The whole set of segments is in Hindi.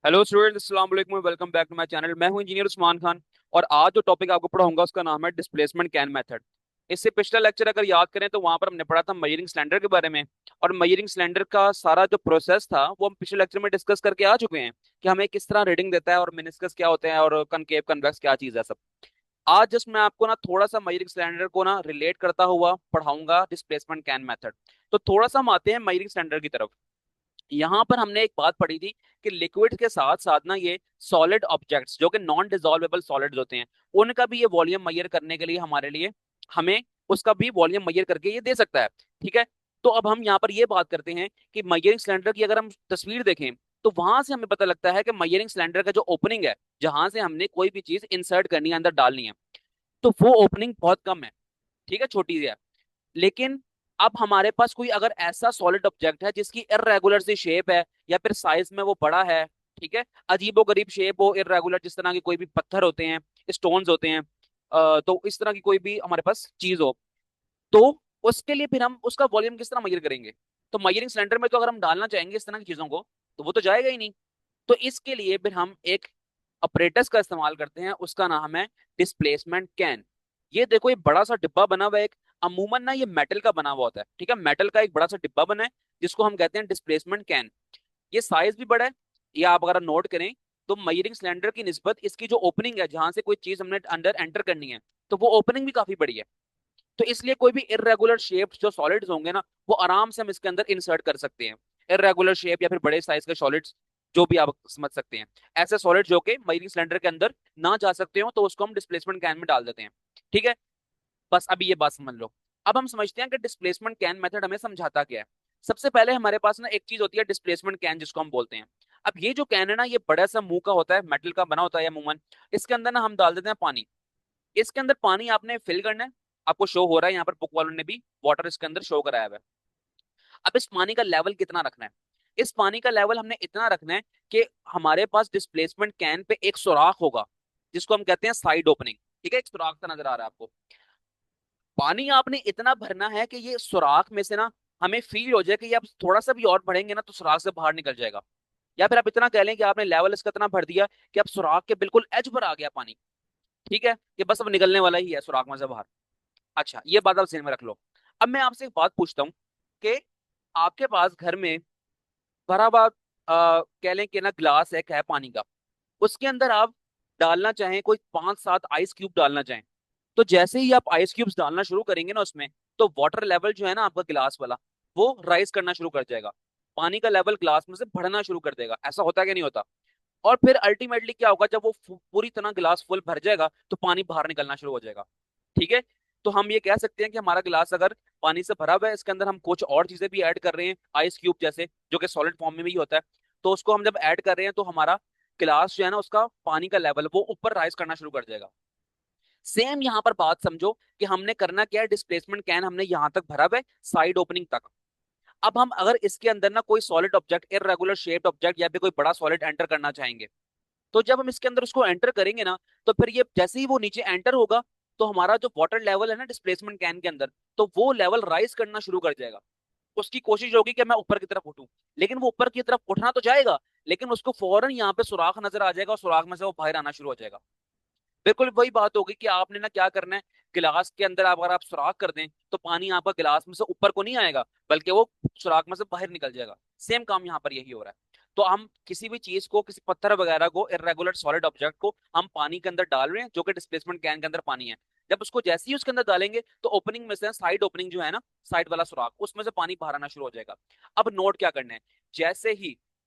हेलो स्टूडेंट, अस्सलाम वालेकुम, welcome back to my channel. मैं हूं इंजीनियर उस्मान खान। और आज जो टॉपिक आपको पढ़ाऊंगा उसका नाम है डिस्प्लेसमेंट कैन मेथड। इससे पिछला लेक्चर अगर याद करें तो वहां पर हमने पढ़ा था मेजरिंग सिलेंडर के बारे में। और मेजरिंग सिलेंडर का सारा जो प्रोसेस था वो हम पिछले लेक्चर में डिस्कस करके आ चुके हैं कि हमें किस तरह रीडिंग देता है और मेनिस्कस क्या होते हैं और कनकेव कन्वेक्स क्या चीज़ है सब। आज जस्ट मैं आपको ना थोड़ा सा मेजरिंग सिलेंडर को ना रिलेट करता हुआ पढ़ाऊंगा डिस्प्लेसमेंट कैन मेथड। तो थोड़ा सा हम आते हैं मेजरिंग सिलेंडर की तरफ। यहाँ पर हमने एक बात पढ़ी थी कि लिक्विड के साथ साथ ना ये सॉलिड ऑब्जेक्ट्स जो कि नॉन डिसॉल्वेबल सॉलिड्स होते हैं, उनका भी ये वॉल्यूम मेजर करने के लिए हमारे लिए हमें उसका भी वॉल्यूम मेजर करके ये दे सकता है। ठीक है। तो अब हम यहाँ पर ये बात करते हैं कि मेजरिंग सिलेंडर की अगर हम तस्वीर देखें तो वहां से हमें पता लगता है कि मेजरिंग सिलेंडर का जो ओपनिंग है, जहां से हमने कोई भी चीज इंसर्ट करनी है, अंदर डालनी है, तो वो ओपनिंग बहुत कम है। ठीक है, छोटी सी है। लेकिन अब हमारे पास कोई अगर ऐसा सॉलिड ऑब्जेक्ट है जिसकी इरेगुलर सी शेप है या फिर साइज में वो बड़ा है, ठीक है, अजीबो गरीब शेप हो, इरेगुलर, जिस तरह के कोई भी पत्थर होते हैं, स्टोन्स होते हैं, तो इस तरह की कोई भी हमारे पास चीज हो, तो उसके लिए फिर हम उसका वॉल्यूम किस तरह मेजर करेंगे? तो मेजरिंग सिलेंडर में तो अगर हम डालना चाहेंगे इस तरह की चीजों को तो वो तो जाएगा ही नहीं। तो इसके लिए फिर हम एक अपरेटस का इस्तेमाल करते हैं, उसका नाम है डिस्प्लेसमेंट कैन। ये देखो, ये बड़ा सा डिब्बा बना हुआ है एक। अमूमन ना ये मेटल का बना हुआ होता है। ठीक है, मेटल का एक बड़ा सा डिब्बा बना है जिसको हम कहते हैं डिस्प्लेसमेंट कैन। ये साइज भी बड़ा है। ये आप अगर नोट करें तो मेजरिंग सिलेंडर की निस्बत इसकी जो ओपनिंग है, जहां से कोई चीज हमने अंदर एंटर करनी है, तो वो ओपनिंग भी काफी बड़ी है। तो इसलिए कोई भी इरेगुलर शेप जो सॉलिड्स होंगे ना, वो आराम से हम इसके अंदर इंसर्ट कर सकते हैं। इरेगुलर शेप या फिर बड़े साइज के सॉलिड्स, जो भी आप समझ सकते हैं, ऐसे सॉलिड जो कि मरीन सिलेंडर के अंदर ना जा सकते हो, तो उसको हम डिस्प्लेसमेंट कैन में डाल देते हैं। ठीक है। बस अभी ये बात समझ लो। अब हम समझते हैं कि डिस्प्लेसमेंट कैन मेथड हमें समझाता क्या है। सबसे पहले हमारे पास ना एक चीज होती है डिस्प्लेसमेंट कैन, जिसको हम बोलते हैं। अब ये जो कैन है ना, ये बड़ा सा मुंह का होता है, मेटल का बना होता है अमूमन। इसके अंदर ना हम डाल देते हैं पानी। इसके अंदर पानी आपने फिल करना है। आपको शो हो रहा है यहाँ पर, बुक वालों ने भी वाटर इसके अंदर शो कराया हुआ है। अब इस पानी का लेवल कितना रखना है? इस पानी का लेवल हमने इतना रखना है कि हमारे पास डिस्प्लेसमेंट कैन पे एक सुराख होगा, जिसको हम कहते हैं साइड ओपनिंग। ठीक है, एक सुराख सा नजर आ रहा है आपको। पानी आपने इतना भरना है कि ये सुराख में से ना हमें फील हो जाए कि ये आप थोड़ा सा भी और भरेंगे ना तो सुराख से बाहर निकल जाएगा। या फिर आप इतना कह लें कि आपने लेवल इसका इतना भर दिया कि अब सुराख के बिल्कुल एज पर आ गया पानी। ठीक है, कि बस अब निकलने वाला ही है सुराख में से बाहर। अच्छा, ये बात आप ध्यान में रख लो। अब मैं आपसे एक बात पूछता हूँ कि आपके पास घर में भरा हुआ कह लें कि ना ग्लास एक है पानी का। उसके अंदर आप डालना चाहें, कोई 5-7 आइस क्यूब डालना चाहें, तो जैसे ही आप आइस क्यूब्स डालना शुरू करेंगे ना उसमें, तो वाटर लेवल जो है ना आपका गिलास वाला, वो राइज करना शुरू कर जाएगा। पानी का लेवल ग्लास में से बढ़ना शुरू कर देगा। ऐसा होता है कि नहीं होता? और फिर अल्टीमेटली क्या होगा, जब वो पूरी तरह गिलास फुल भर जाएगा तो पानी बाहर निकलना शुरू हो जाएगा। ठीक है। तो हम ये कह सकते हैं कि हमारा गिलास अगर पानी से भरा हुआ है, इसके अंदर हम कुछ और चीजें भी ऐड कर रहे हैं, आइस क्यूब जैसे, जो कि सॉलिड फॉर्म में भी होता है, तो उसको हम जब ऐड कर रहे हैं तो हमारा गिलास जो है ना, उसका पानी का लेवल वो ऊपर राइज करना शुरू कर जाएगा। सेम यहां पर बात समझो कि हमने करना क्या है, डिस्प्लेसमेंट कैन हमने यहां तक भरा हुआ है, साइड ओपनिंग तक। अब हम अगर इसके अंदर ना कोई solid object, irregular shaped object या फिर कोई बड़ा सॉलिड एंटर करना चाहेंगे, तो जब हम इसके अंदर उसको एंटर करेंगे ना, तो फिर ये जैसे ही वो नीचे एंटर होगा, तो हमारा जो वाटर लेवल है ना डिस्प्लेसमेंट कैन के अंदर, तो वो लेवल राइज करना शुरू कर जाएगा। उसकी कोशिश होगी कि मैं ऊपर की तरफ उठूं, लेकिन वो ऊपर की तरफ उठना तो जाएगा, लेकिन उसको फौरन यहाँ पे सुराख नजर आ जाएगा और सुराख में से वो बाहर आना शुरू हो जाएगा। बिल्कुल वही बात होगी कि आपने ना क्या करना है, गिलास के अंदर आप अगर आप सुराख कर दें तो पानी आपका गिलास में से ऊपर को नहीं आएगा, बल्कि वो सुराख में से बाहर निकल जाएगा। सेम काम यहाँ पर यही हो रहा है। तो हम किसी भी चीज को, किसी पत्थर वगैरह को, इरेगुलर सॉलिड ऑब्जेक्ट को हम पानी के अंदर डाल रहे हैं, जो कि डिस्प्लेसमेंट कैन के अंदर पानी है। जब उसको जैसे ही उसके अंदर डालेंगे तो ओपनिंग में से, साइड ओपनिंग जो है ना, साइड वाला सुराख, उसमें से पानी बाहर आना शुरू हो जाएगा। अब नोट क्या करना है,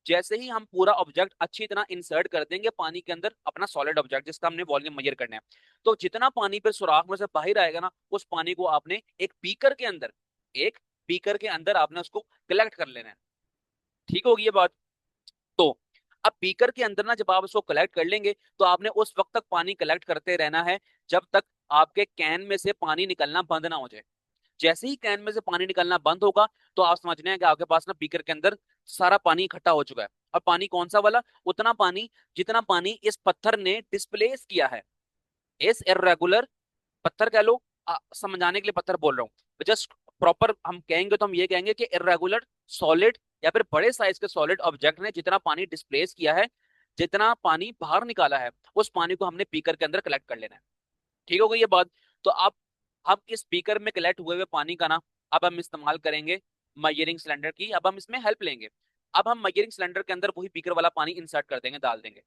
जैसे ही हम पूरा ऑब्जेक्ट अच्छी तरह इंसर्ट कर देंगे पानी के अंदर, अपना सॉलिड ऑब्जेक्ट जिसका हमने वॉल्यूम मेजर करना है, तो जितना पानी पे सुराख में से बाहर आएगा ना, उस पानी को आपने एक बीकर के अंदर आपने उसको कलेक्ट कर लेना है। ठीक होगी ये बात? तो अब बीकर के अंदर ना जब आप उसको कलेक्ट कर लेंगे, तो आपने उस वक्त तक पानी कलेक्ट करते रहना है जब तक आपके कैन में से पानी निकलना बंद ना हो जाए। जैसे ही कैन में से पानी निकलना बंद होगा, तो आप समझने हैं कि आपके पास ना बीकर के अंदर सारा पानी इकट्ठा हो चुका है। और पानी कौन सा वाला? उतना पानी जितना पानी इस पत्थर ने डिस्प्लेस किया है। इस इरेगुलर पत्थर कह लो, समझाने के लिए पत्थर बोल रहा हूँ, जस्ट प्रॉपर हम कहेंगे तो हम ये कहेंगे कि इरेगुलर सॉलिड या फिर बड़े साइज के सॉलिड ऑब्जेक्ट ने जितना पानी डिस्प्लेस किया है, जितना पानी बाहर निकाला है उस पानी को हमने बीकर के अंदर कलेक्ट कर लेना है। ठीक हो गई ये बात। तो अब इस बीकर में कलेक्ट हुए हुए पानी का ना अब हम इस्तेमाल करेंगे मेजरिंग सिलेंडर की। अब हम इसमें हेल्प लेंगे। अब हम मेजरिंग सिलेंडर के अंदर वही बीकर वाला पानी इंसर्ट कर देंगे, डाल देंगे।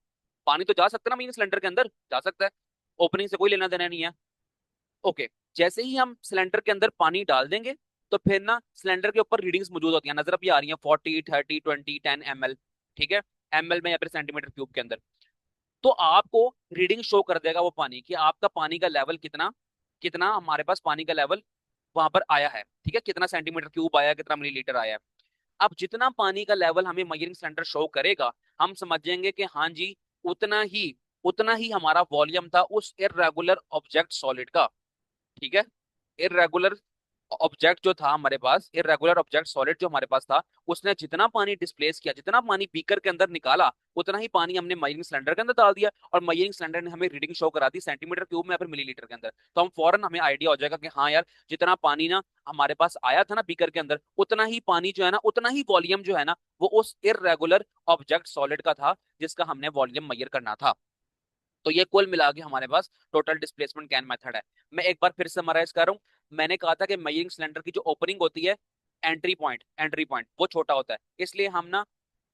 पानी तो जा सकता है ना मेजरिंग सिलेंडर के अंदर, जा सकता है, ओपनिंग से कोई लेना देना नहीं है। ओके। जैसे ही हम सिलेंडर के अंदर पानी डाल देंगे तो फिर ना सिलेंडर के ऊपर रीडिंग्स मौजूद होती हैं, नजर भी आ रही हैं, 40, 30, 20, 10 ml। ठीक है, एमएल में या फिर सेंटीमीटर क्यूब के अंदर। तो आपको रीडिंग शो कर देगा वो पानी कि आपका पानी का लेवल कितना, कितना हमारे पास पानी का लेवल वहां पर आया है। ठीक है, कितना सेंटीमीटर क्यूब आया है, कितना मिलीलीटर आया है। अब जितना पानी का लेवल हमें मेजरिंग सिलेंडर शो करेगा, हम समझेंगे कि हाँ जी, उतना ही उतना ही हमारा वॉल्यूम था उस इर्रेगुलर ऑब्जेक्ट सॉलिड का। ठीक है, इरेगुलर ऑब्जेक्ट जो था हमारे पास, इरेगुलर ऑब्जेक्ट सॉलिड जो हमारे पास था, उसने जितना पानी डिस्प्लेस किया, जितना पानी बीकर के अंदर निकाला, उतना ही पानी हमने मेजरिंग सिलेंडर के अंदर डाल दिया। और मेजरिंग सिलेंडर ने हमें रीडिंग शो करा दी सेंटीमीटर क्यूब में या फिर मिलीलीटर के अंदर। तो हम फौरन हमें आइडिया हो जाएगा कि हाँ यार, जितना पानी ना हमारे पास आया था ना बीकर के अंदर, उतना ही पानी जो है ना, उतना ही वॉल्यूम जो है ना, वो उस इरेगुलर ऑब्जेक्ट सॉलिड का था जिसका हमने वॉल्यूम मेजर करना था। तो ये कुल मिला के हमारे पास टोटल डिस्प्लेसमेंट कैन मेथड है। मैं एक बार फिर से समराइज कर रहा हूँ। मैंने कहा था कि मेजरिंग सिलेंडर की जो ओपनिंग होती है, एंट्री पॉइंट वो छोटा होता है, इसलिए हम ना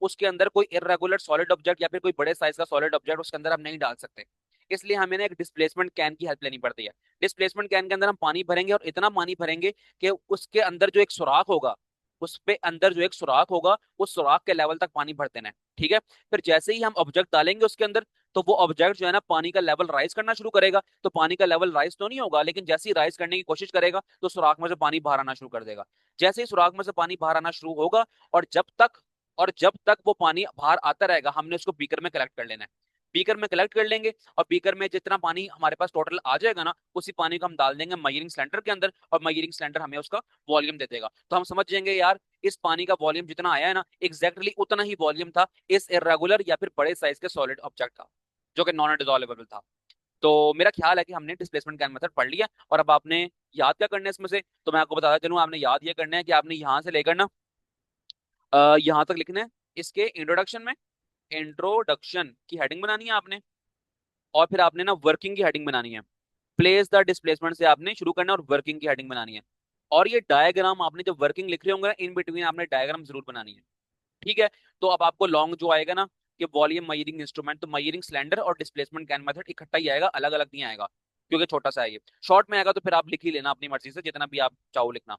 उसके अंदर कोई इरेगुलर सॉलिड ऑब्जेक्ट या फिर कोई बड़े साइज का सॉलिड ऑब्जेक्ट उसके अंदर हम नहीं डाल सकते। इसलिए हमें ना एक डिस्प्लेसमेंट कैन की हेल्प लेनी पड़ती है। डिस्प्लेसमेंट कैन के अंदर हम पानी भरेंगे, और इतना पानी भरेंगे कि उसके अंदर जो एक सुराख होगा, उस पे अंदर जो एक सुराख होगा, उस सुराख के लेवल तक पानी भर देना है। ठीक है, फिर जैसे ही हम ऑब्जेक्ट डालेंगे उसके अंदर, तो वो ऑब्जेक्ट जो है ना पानी का लेवल राइज करना शुरू करेगा। तो पानी का लेवल राइज तो नहीं होगा, लेकिन जैसे ही राइज करने की कोशिश करेगा तो सुराख में से पानी बाहर आना शुरू कर देगा। जैसे ही सुराख में से पानी बाहर आना शुरू होगा, और जब तक वो पानी बाहर आता रहेगा, हमने उसको बीकर में कलेक्ट कर लेना है। बीकर में कलेक्ट कर लेंगे, और बीकर में जितना पानी हमारे पास टोटल आ जाएगा ना, उसी पानी को हम डाल देंगे मेजरिंग सिलेंडर के अंदर, और मेजरिंग सिलेंडर हमें उसका वॉल्यूम दे देगा। तो हम समझ जाएंगे यार, इस पानी का वॉल्यूम जितना आया है ना, एग्जैक्टली उतना ही वॉल्यूम था इस इरेगुलर या फिर बड़े साइज के सॉलिड ऑब्जेक्ट का, जो कि नॉन डिसॉल्वेबल था। तो मेरा ख्याल है कि हमने डिस्प्लेसमेंट कैन मेथड पढ़ लिया। और अब आपने याद क्या करना है इसमें से, तो मैं आपको बताता चलूँ। आपने याद ये करना है कि आपने यहाँ से लेकर ना यहाँ तक लिखना है। इसके इंट्रोडक्शन में, इंट्रोडक्शन की हेडिंग बनानी है आपने, और फिर आपने ना वर्किंग की हेडिंग बनानी है। प्लेस द डिस्प्लेसमेंट से आपने शुरू करना है, और वर्किंग की हेडिंग बनानी है। और ये डायग्राम आपने जब वर्किंग लिख रहे होंगे ना, इन बिटवीन आपने डायग्राम जरूर बनानी है। ठीक है। तो अब आपको लॉन्ग जो आएगा ना, कि वॉल्यूम मेजरिंग इंस्ट्रूमेंट, तो मेजरिंग सिलेंडर और डिस्प्लेसमेंट कैन मेथड इकट्ठा ही आएगा, अलग अलग नहीं आएगा, क्योंकि छोटा सा है ये। शॉर्ट में आएगा तो फिर आप लिख ही लेना अपनी मर्जी से, जितना भी आप चाहो लिखना,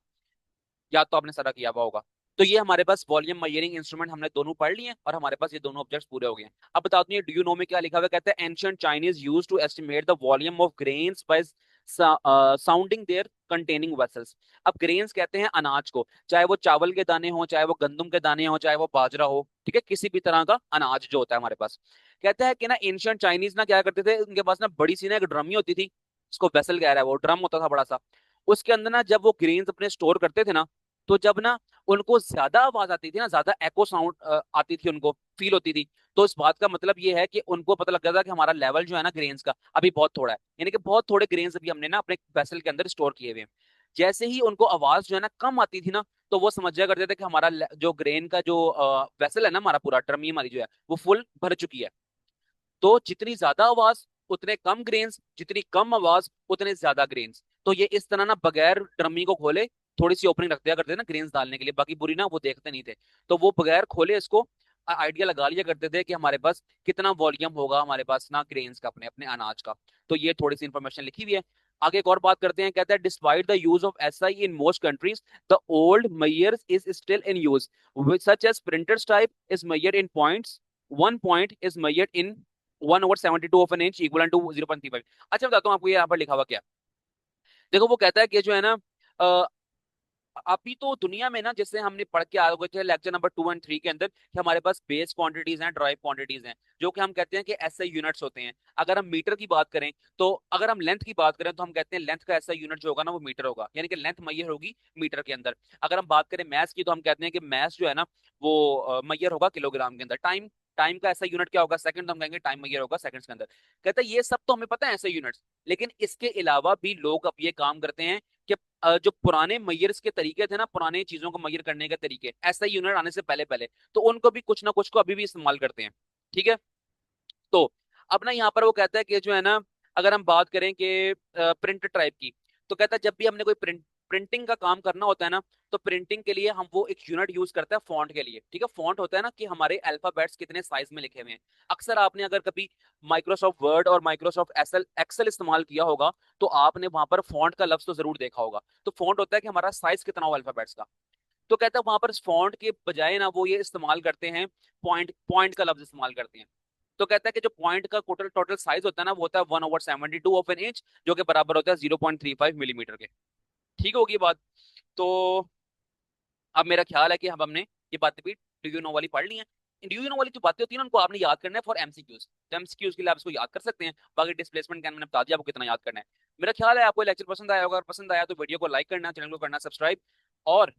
या तो आपने सारा किया हुआ होगा। तो ये हमारे पास वॉल्यूम मेजरिंग इंस्ट्रूमेंट हमने दोनों पढ़ लिए हैं, और हमारे पास ये दोनों ऑब्जेक्ट्स पूरे हो गए हैं। अब बता दूं, ये डू यू नो में क्या लिखा हुआ है। कहते हैं ancient Chinese used to estimate the volume of grains by sounding their containing vessels. अब ग्रेन्स कहते हैं अनाज को, चाहे वो चावल के दाने हो, चाहे वो गंदम के दाने हो, चाहे वो बाजरा हो। ठीक है, किसी भी तरह का अनाज जो होता है हमारे पास। कहता है कि ना एंशियंट चाइनीज ना क्या करते थे, उनके पास ना बड़ी सी ना एक ड्रमी होती थी, इसको वेसल कह रहा है, वो ड्रम होता था बड़ा सा। उसके अंदर ना जब वो ग्रेन्स अपने स्टोर करते थे ना, तो जब ना उनको ज्यादा आवाज आती थी ना, ज्यादा एको साउंड आती थी, उनको फील होती थी, तो इस बात का मतलब ये है कि उनको पता लग जाता कि हमारा लेवल जो है ना ग्रेन्स का अभी बहुत थोड़ा है, यानी कि बहुत थोड़े ग्रेन्स अभी हमने ना अपने वेसल के अंदर स्टोर किए हुए हैं। जैसे ही उनको आवाज जो है ना कम आती थी ना, तो वो समझ जाया करते थे कि हमारा जो ग्रेन का जो वेसल है ना, हमारा पूरा टर्मी हमारी जो है वो फुल भर चुकी है। तो जितनी ज्यादा आवाज उतने कम ग्रेन्स, जितनी कम आवाज उतने ज्यादा ग्रेन्स। तो ये इस तरह ना बगैर ड्रमी को खोले थोड़ी सी ओपनिंग रख दिया करते थे ना ग्रेन्स डालने के लिए, बाकी पूरी ना वो देखते नहीं थे। तो वो बगैर खोले इसको आइडिया लगा लिया करते थे कि हमारे पास कितना वॉल्यूम होगा हमारे पास ना ग्रेन्स का, अपने अपने अनाज का। तो ये थोड़ी सी इंफॉर्मेशन लिखी हुई है। आगे एक और बात करते हैं। कहता है despite the use of SI in most countries, the old measures is still in use, such as printers type is measured in points, 1 point is measured in 1/72 of an inch equal to 0.35। अच्छा बताता हूँ आपको ये यहाँ पर लिखा हुआ क्या। देखो वो कहता है कि जो है ना अ, अभी तो दुनिया में ना, जैसे हमने पढ़ के आ गए थे लेक्चर नंबर 2 और 3 के अंदर, कि हमारे पास बेस क्वांटिटीज हैं, ड्राइव क्वांटिटीज हैं, जो कि हम कहते हैं कि एसआई यूनिट्स होते हैं। अगर हम मीटर की बात करें, तो अगर हम लेंथ की बात करें, तो हम कहते हैं लेंथ का एसआई यूनिट जो होगा ना वो मीटर होगा, यानी कि लेंथ मैयर होगी मीटर के अंदर। अगर हम बात करें मैथ की, तो हम कहते हैं कि मैथ जो है ना वो मैयर होगा किलोग्राम के अंदर। टाइम टाइम का ऐसा यूनिट क्या होगा, सेकंड, तो हम कहेंगे टाइम मैयर होगा सेकंड्स के अंदर। कहता है ये सब तो हमें पता है ऐसे यूनिट्स, लेकिन इसके अलावा भी लोग अब ये काम करते हैं कि जो पुराने मैयर्स के तरीके थे ना, पुराने चीजों को मैयर करने के तरीके, ऐसा यूनिट आने से पहले पहले, तो उनको भी कुछ ना कुछ को अभी भी इस्तेमाल करते हैं। ठीक है। तो अब ना यहाँ पर वो कहता है कि जो है ना, अगर हम बात करें कि प्रिंट टाइप की, तो कहता है जब भी हमने कोई प्रिंटिंग का काम करना होता है ना, तो प्रिंटिंग के लिए हम वो एक यूनिट यूज करते हैं फॉन्ट के लिए। ठीक है, फॉन्ट होता है ना कि हमारे अल्फाबेट्स कितने साइज में लिखे हुए हैं। अक्सर आपने अगर कभी माइक्रोसॉफ्ट वर्ड और माइक्रोसॉफ्ट एक्सेल एक्सेल इस्तेमाल किया होगा, तो आपने वहां पर फॉन्ट का लफ्ज तो जरूर देखा होगा। तो फॉन्ट होता है कि हमारा साइज कितना हो अल्फाबेट्स का। तो कहता है वहां पर फॉन्ट के बजाय ना वो ये इस्तेमाल करते हैं, पॉइंट पॉइंट का लफ्ज इस्तेमाल करते हैं। तो कहता है कि जो पॉइंट का टोटल टोटल साइज होता है ना, वो होता है 1/72 ऑफ एन इंच, जो कि बराबर होता है 0.35 मिलीमीटर के। ठीक होगी बात। तो अब मेरा ख्याल है कि हम हमने ये बातें भी डू यू नो वाली पढ़ ली है। डू यू नो वाली जो बातें होती है ना, उनको आपने याद करना है फॉर एमसीक्यूज। तो एमसीक्यूज के लिए आप इसको याद कर सकते हैं। बाकी डिस्प्लेसमेंट कैन मैंने बता दिया आपको कितना याद करना है। मेरा ख्याल है आपको लेक्चर पसंद आया होगा, अगर पसंद आया तो वीडियो को लाइक करना, चैनल को करना सब्सक्राइब। और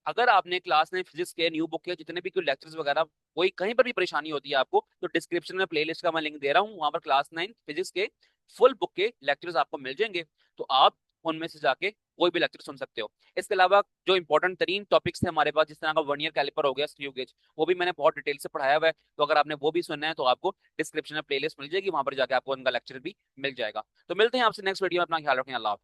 अगर आपने क्लास ने फिजिक्स के न्यू बुक के जितने भी कोई लेक्चर्स वगैरह, कोई कहीं पर भी परेशानी होती है आपको, तो डिस्क्रिप्शन में प्लेलिस्ट का मैं लिंक दे रहा हूँ, वहां पर क्लास 9 फिजिक्स के फुल बुक के लेक्चर्स आपको मिल जाएंगे। तो आप उनमें से जाके कोई भी लेक्चर सुन सकते हो। इसके अलावा जो इंपॉर्टेंट तरीन टॉपिक्स थे हमारे पास, जिस तरह का वर्नियर कैलिपर हो गया, स्क्रू गेज, वो भी मैंने बहुत डिटेल से पढ़ाया हुआ है। तो अगर आपने वो भी सुनना है तो आपको डिस्क्रिप्शन में प्लेलिस्ट मिल जाएगी, वहां पर जाके आपको उनका लेक्चर भी मिल जाएगा। तो मिलते हैं आपसे नेक्स्ट वीडियो में। अपना ख्याल रखें। अल्लाह हाफिज।